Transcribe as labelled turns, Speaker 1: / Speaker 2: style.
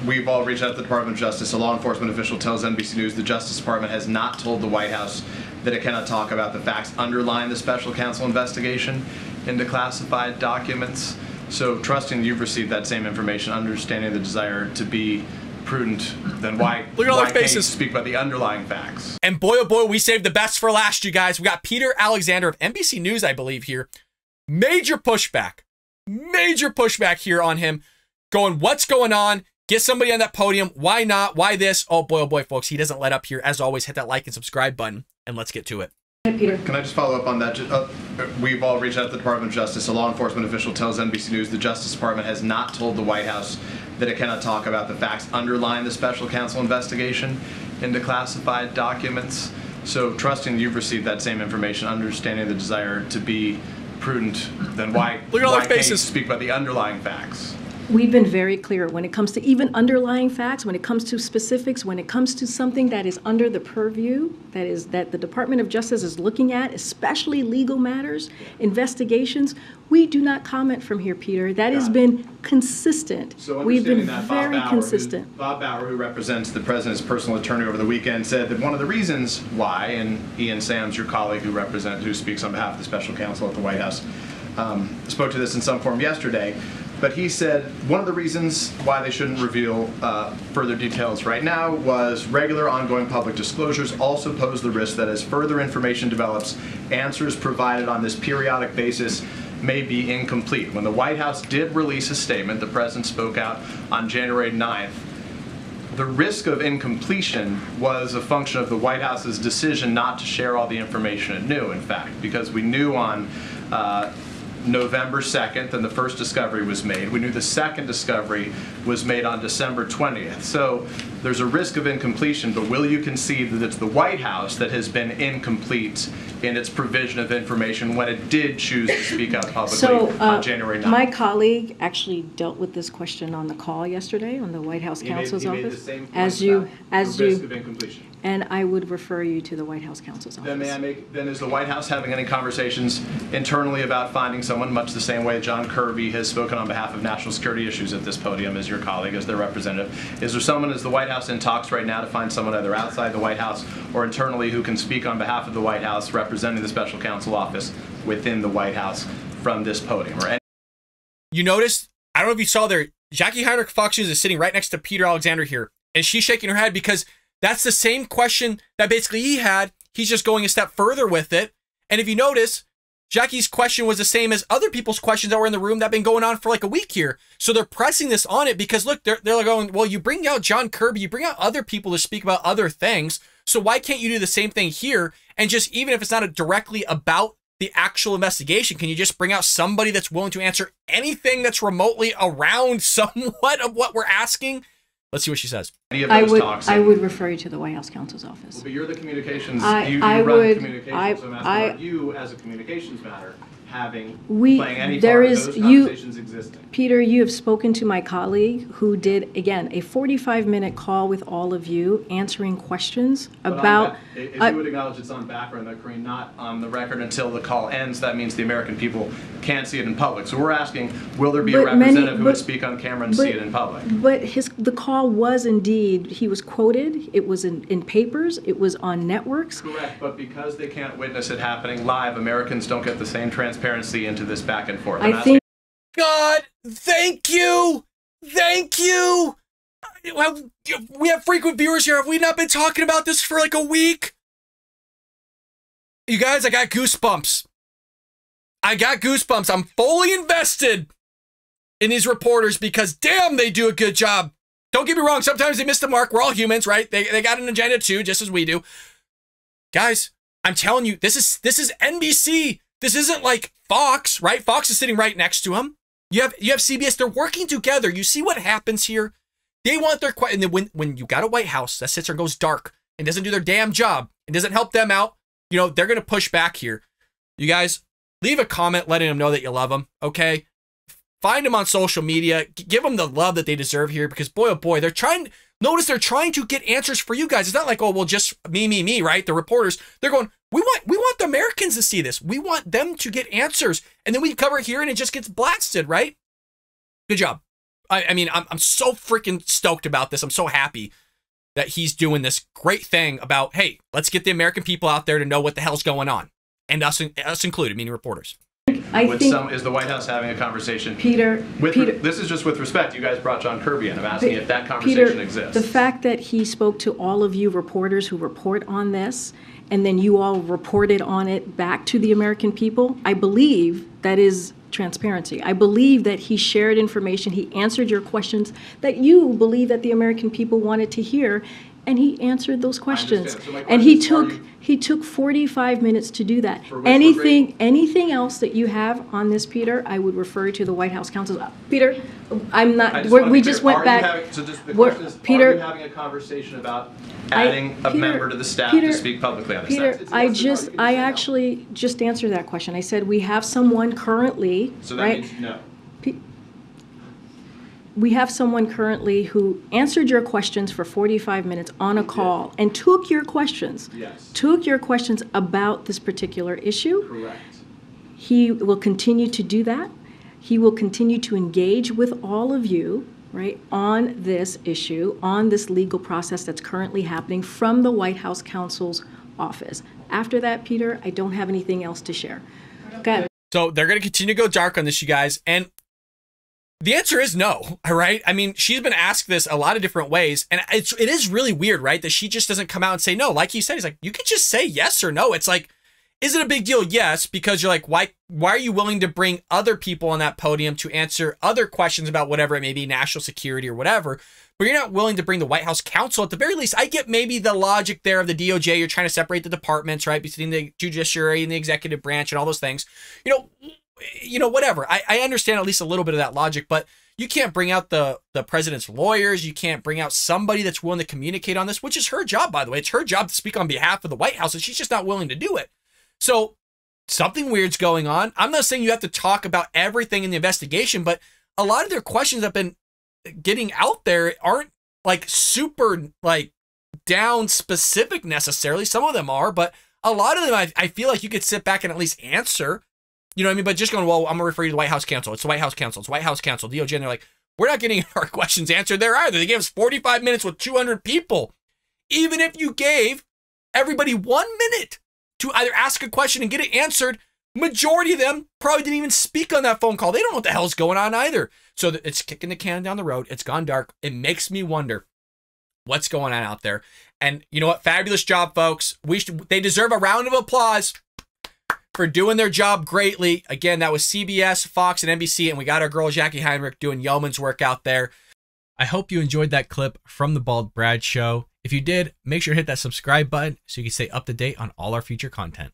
Speaker 1: we've all reached out to the Department of Justice. A law enforcement official tells NBC News the Justice Department has not told the White House that it cannot talk about the facts underlying the special counsel investigation into classified documents. So trusting you've received that same information, understanding the desire to be prudent, then why can't you speak about the underlying facts?
Speaker 2: And boy, oh boy, we saved the best for last, you guys. We got Peter Alexander of NBC News, I believe, here. Major pushback here on him, going, what's going on? Get somebody on that podium. Why not? Why this? Oh boy, folks, he doesn't let up here. As always, hit that like and subscribe button, and let's get to it.
Speaker 1: Peter, can I just follow up on that? We've all reached out to the Department of Justice. A law enforcement official tells NBC News the Justice Department has not told the White House that it cannot talk about the facts underlying the special counsel investigation into classified documents. So trusting you've received that same information, understanding the desire to be prudent, then why can't you speak about the underlying facts?
Speaker 3: We've been very clear when it comes to even underlying facts, when it comes to specifics, when it comes to something that is under the purview, that the Department of Justice is looking at, especially legal matters, investigations. We do not comment from here, Peter. That has been consistent.
Speaker 1: So
Speaker 3: we've been
Speaker 1: that
Speaker 3: very consistent.
Speaker 1: Bob Bauer, who represents the president's personal attorney over the weekend, said that one of the reasons why, and Ian Sams, your colleague who speaks on behalf of the special counsel at the White House, spoke to this in some form yesterday. But he said one of the reasons why they shouldn't reveal further details right now was regular ongoing public disclosures also pose the risk that as further information develops, answers provided on this periodic basis may be incomplete. When the White House did release a statement, the president spoke out on January 9th, the risk of incompletion was a function of the White House's decision not to share all the information it knew, in fact, because we knew on November 2nd, and the first discovery was made. We knew the second discovery was made on December 20th. So there's a risk of incompletion, but will you concede that it's the White House that has been incomplete in its provision of information when it did choose to speak out publicly on January 9th?
Speaker 3: My colleague actually dealt with this question on the call yesterday on the White House counsel's office. As you,
Speaker 1: risk of incompletion.
Speaker 3: And I would refer you to the White House counsel's office.
Speaker 1: Then is the White House having any conversations internally about finding someone, much the same way John Kirby has spoken on behalf of national security issues at this podium as your colleague, as their representative? Is there someone, is the White House in talks right now to find someone either outside the White House or internally who can speak on behalf of the White House representing the special counsel office within the White House from this podium?
Speaker 2: You notice, I don't know if you saw there, Jackie Heinrich Fox News is sitting right next to Peter Alexander here, and she's shaking her head because that's the same question that basically he had. He's just going a step further with it. And if you notice, Jackie's question was the same as other people's questions that were in the room that have been going on for like a week here. So they're pressing this on it because, look, they're going, well, you bring out John Kirby, you bring out other people to speak about other things. So why can't you do the same thing here? And just, even if it's not directly about the actual investigation, can you just bring out somebody that's willing to answer anything that's remotely around somewhat of what we're asking? Let's see what she says.
Speaker 3: I would refer you to the White House counsel's office.
Speaker 1: Well, but you're the communications, you run communications, so I'm asking about you as a communications matter playing any part of those conversations existing.
Speaker 3: Peter, you have spoken to my colleague who did, again, a 45-minute call with all of you answering questions about...
Speaker 1: If you would acknowledge it's on background, that Karine, not on the record until the call ends, that means the American people can't see it in public. So we're asking, will there be a representative who would speak on camera and see it in public?
Speaker 3: But the call was indeed, he was quoted, it was in papers, it was on networks.
Speaker 1: Correct, but because they can't witness it happening live, Americans don't get the same transparency into this back and forth.
Speaker 2: God, thank you. Thank you. We have frequent viewers here. Have we not been talking about this for like a week? You guys, I got goosebumps. I'm fully invested in these reporters because damn, they do a good job. Don't get me wrong. Sometimes they miss the mark. We're all humans, right? They got an agenda too, just as we do. Guys, I'm telling you, this is NBC. This isn't like Fox, right? Fox is sitting right next to him. You have CBS. They're working together. You see what happens here? They want their and then when you got a White House that sits there and goes dark and doesn't do their damn job and doesn't help them out, you know, they're going to push back here. You guys, leave a comment letting them know that you love them, okay? Find them on social media. Give them the love that they deserve here because, boy, oh boy, they're trying... Notice they're trying to get answers for you guys. It's not like, oh, well, just me, right? The reporters, they're going, we want the Americans to see this. We want them to get answers. And then we cover it here and it just gets blasted, right? Good job. I mean, I'm so freaking stoked about this. I'm so happy that he's doing this great thing about, hey, let's get the American people out there to know what the hell's going on. And us included, meaning reporters.
Speaker 1: Is the White House having a conversation?
Speaker 3: Peter,
Speaker 1: this is just with respect. You guys brought John Kirby in. I'm asking if that conversation exists.
Speaker 3: The fact that he spoke to all of you reporters who report on this, and then you all reported on it back to the American people, I believe that is transparency. I believe that he shared information, he answered your questions that you believe that the American people wanted to hear, and he answered those questions.
Speaker 1: So my
Speaker 3: and
Speaker 1: question
Speaker 3: he took 45 minutes to do that.
Speaker 1: For which
Speaker 3: Anything else that you have on this, Peter, I would refer to the White House counsel. Peter, I'm not. We just went back.
Speaker 1: Peter, are you having a conversation about adding a member to the staff to speak publicly on this?
Speaker 3: Peter, I actually just answered that question. I said we have someone currently.
Speaker 1: So that
Speaker 3: right?
Speaker 1: means no.
Speaker 3: We have someone currently who answered your questions for 45 minutes on a call and took your questions.
Speaker 1: Yes.
Speaker 3: Took your questions about this particular issue.
Speaker 1: Correct.
Speaker 3: He will continue to do that. He will continue to engage with all of you, right, on this issue, on this legal process that's currently happening from the White House counsel's office. After that, Peter, I don't have anything else to share. Okay.
Speaker 2: So they're going to continue to go dark on this, you guys. And the answer is no, all right? I mean, she's been asked this a lot of different ways, and it is really weird, right, that she just doesn't come out and say no. Like you said, he's like, you could just say yes or no. It's like, is it a big deal? Yes, because you're like, why are you willing to bring other people on that podium to answer other questions about whatever it may be, national security or whatever, but you're not willing to bring the White House counsel? At the very least, I get maybe the logic there of the DOJ. You're trying to separate the departments, right, between the judiciary and the executive branch and all those things. You know, whatever. I understand at least a little bit of that logic, but you can't bring out the president's lawyers. You can't bring out somebody that's willing to communicate on this, which is her job, by the way. It's her job to speak on behalf of the White House, and she's just not willing to do it. So something weird's going on. I'm not saying you have to talk about everything in the investigation, but a lot of their questions that have been getting out there aren't like super like down specific necessarily. Some of them are, but a lot of them I feel like you could sit back and at least answer. You know what I mean? But just going, well, I'm going to refer you to the White House counsel. It's the White House counsel. It's White House counsel, DOJ. And they're like, we're not getting our questions answered there either. They gave us 45 minutes with 200 people. Even if you gave everybody 1 minute to either ask a question and get it answered, majority of them probably didn't even speak on that phone call. They don't know what the hell's going on either. So it's kicking the can down the road. It's gone dark. It makes me wonder what's going on out there. And you know what? Fabulous job, folks. They deserve a round of applause for doing their job greatly. Again, that was CBS, Fox, and NBC, and we got our girl Jackie Heinrich doing yeoman's work out there. I hope you enjoyed that clip from the Bald Brad Show. If you did, make sure to hit that subscribe button so you can stay up to date on all our future content.